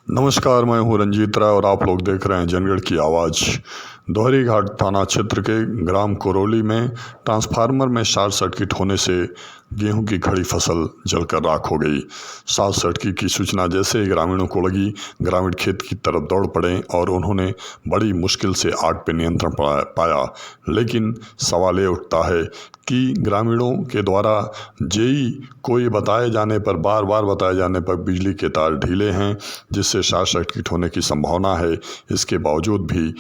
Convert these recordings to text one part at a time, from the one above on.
नमस्कार, मैं हूं रंजीत राय और आप लोग देख रहे हैं जनगढ़ की आवाज़। दोहरी घाट थाना क्षेत्र के ग्राम कोरोली में ट्रांसफार्मर में शॉर्ट सर्किट होने से गेहूं की खड़ी फसल जलकर राख हो गई। शॉर्ट सर्किट की सूचना जैसे ही ग्रामीणों को लगी, ग्रामीण खेत की तरफ दौड़ पड़े और उन्होंने बड़ी मुश्किल से आग पर नियंत्रण पाया। लेकिन सवाल ये उठता है कि ग्रामीणों के द्वारा कोई बताए जाने पर, बार बार बताए जाने पर बिजली के तार ढीले हैं जिससे शॉर्ट सर्किट होने की संभावना है। इसके बावजूद भी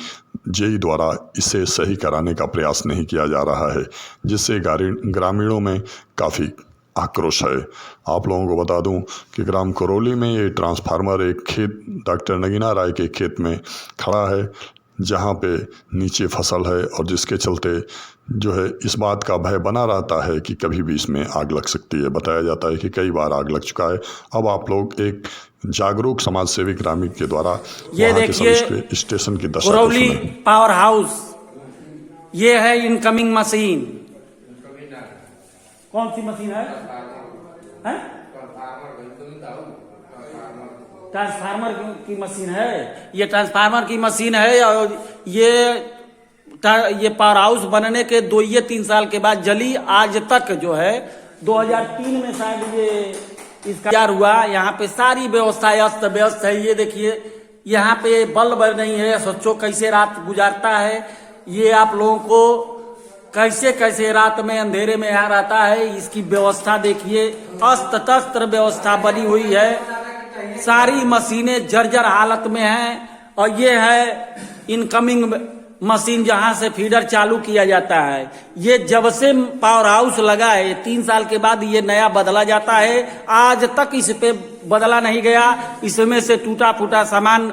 जेई द्वारा इसे सही कराने का प्रयास नहीं किया जा रहा है, जिससे ग्रामीणों में काफ़ी आक्रोश है। आप लोगों को बता दूं कि ग्राम कोरोली में ये ट्रांसफार्मर एक खेत डॉक्टर नगीना राय के खेत में खड़ा है, जहां पे नीचे फसल है और जिसके चलते जो है इस बात का भय बना रहता है कि कभी भी इसमें आग लग सकती है। बताया जाता है कि कई बार आग लग चुका है। अब आप लोग एक जागरूक समाज सेवी ग्रामीण के द्वारा ये देखिए स्टेशन की दशा कोरौली पावर हाउस, ये है इनकमिंग मशीन। कौन सी मशीन है? ट्रांसफार्मर की मशीन है। ये ट्रांसफार्मर की मशीन है और ये पावर हाउस बनने के 2-3 साल के बाद जली। आज तक जो है 2003 में शायद ये इसका तैयार हुआ। यहाँ पे सारी व्यवस्था अस्त व्यस्त है। ये देखिए यहाँ पे बल्ब नहीं है, सोचो कैसे रात गुजारता है। ये आप लोगों को कैसे कैसे रात में अंधेरे में यहाँ रहता है। इसकी व्यवस्था देखिए, अस्त तस्त व्यवस्था बनी हुई है। सारी मशीनें जर्जर हालत में हैं और ये है इनकमिंग मशीन जहां से फीडर चालू किया जाता है। ये जब से पावर हाउस लगा है 3 साल के बाद ये नया बदला जाता है। आज तक इस पे बदला नहीं गया। इसमें से टूटा फूटा सामान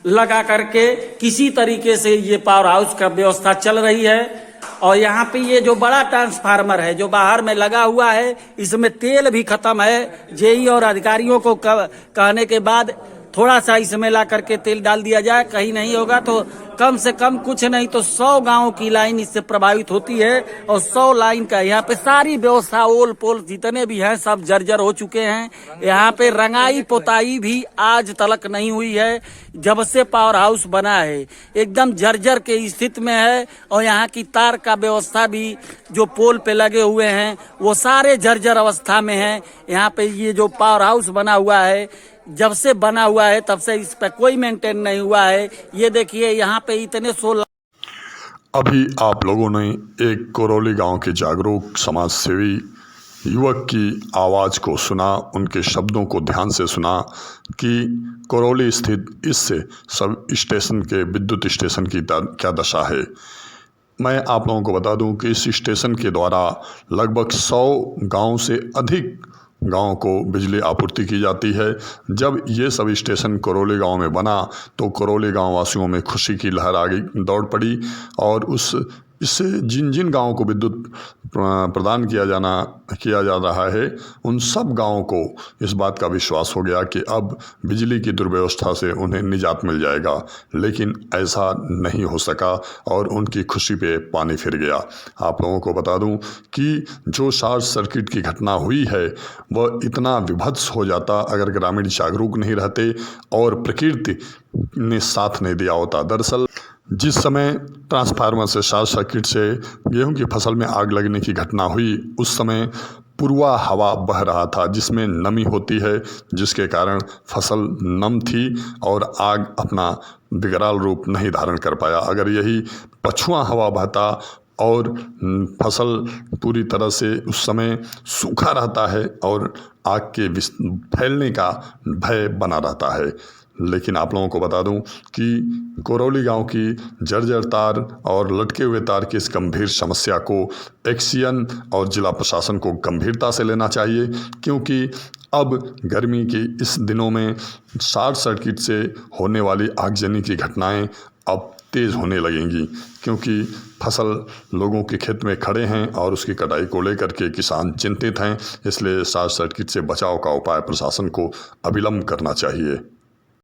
लगा करके किसी तरीके से ये पावर हाउस का व्यवस्था चल रही है। और यहाँ पे ये जो बड़ा ट्रांसफार्मर है जो बाहर में लगा हुआ है, इसमें तेल भी खत्म है। जेई और अधिकारियों को कहने के बाद थोड़ा सा इसमें ला करके तेल डाल दिया जाए। कहीं नहीं होगा तो कम से कम कुछ नहीं तो 100 गांव की लाइन इससे प्रभावित होती है और 100 लाइन का यहाँ पे सारी व्यवस्था, ओल पोल जितने भी हैं सब जर्जर हो चुके हैं। यहाँ पे रंगाई पोताई भी आज तलक नहीं हुई है। जब से पावर हाउस बना है एकदम जर्जर के स्थिति में है। और यहाँ की तार का व्यवस्था भी जो पोल पे लगे हुए हैं वो सारे जर्जर अवस्था में है। यहाँ पे ये जो पावर हाउस बना हुआ है, जब से बना हुआ है तब से इस पे कोई मेंटेन नहीं हुआ है। ये देखिए यहाँ पे इतने 16। अभी आप लोगों ने एक कोरोली गांव के जागरूक समाज सेवी युवक की आवाज़ को सुना, उनके शब्दों को ध्यान से सुना कि कोरोली स्थित इस सब स्टेशन के विद्युत स्टेशन की क्या दशा है। मैं आप लोगों को बता दूं कि इस स्टेशन के द्वारा लगभग 100 गांव से अधिक गाँव को बिजली आपूर्ति की जाती है। जब ये सब स्टेशन कोरोली गांव में बना तो कोरोली गांव वासियों में खुशी की लहर आ गई, दौड़ पड़ी और इससे जिन गाँवों को विद्युत प्रदान किया जा रहा है उन सब गाँवों को इस बात का विश्वास हो गया कि अब बिजली की दुर्व्यवस्था से उन्हें निजात मिल जाएगा। लेकिन ऐसा नहीं हो सका और उनकी खुशी पे पानी फिर गया। आप लोगों को बता दूं कि जो शॉर्ट सर्किट की घटना हुई है वह इतना विभत्स हो जाता अगर ग्रामीण जागरूक नहीं रहते और प्रकृति ने साथ नहीं दिया होता। दरअसल जिस समय ट्रांसफार्मर से शॉर्ट सर्किट से गेहूं की फसल में आग लगने की घटना हुई, उस समय पूर्वा हवा बह रहा था जिसमें नमी होती है, जिसके कारण फसल नम थी और आग अपना विकराल रूप नहीं धारण कर पाया। अगर यही पछुआ हवा बहता और फसल पूरी तरह से उस समय सूखा रहता है और आग के फैलने का भय बना रहता है। लेकिन आप लोगों को बता दूं कि कोरोली गांव की जर्जर तार और लटके हुए तार की इस गंभीर समस्या को एक्सियन और जिला प्रशासन को गंभीरता से लेना चाहिए, क्योंकि अब गर्मी के इस दिनों में शॉर्ट सर्किट से होने वाली आगजनी की घटनाएं अब तेज़ होने लगेंगी, क्योंकि फसल लोगों के खेत में खड़े हैं और उसकी कटाई को लेकर के किसान चिंतित हैं। इसलिए शॉर्ट सर्किट से बचाव का उपाय प्रशासन को अविलंब करना चाहिए।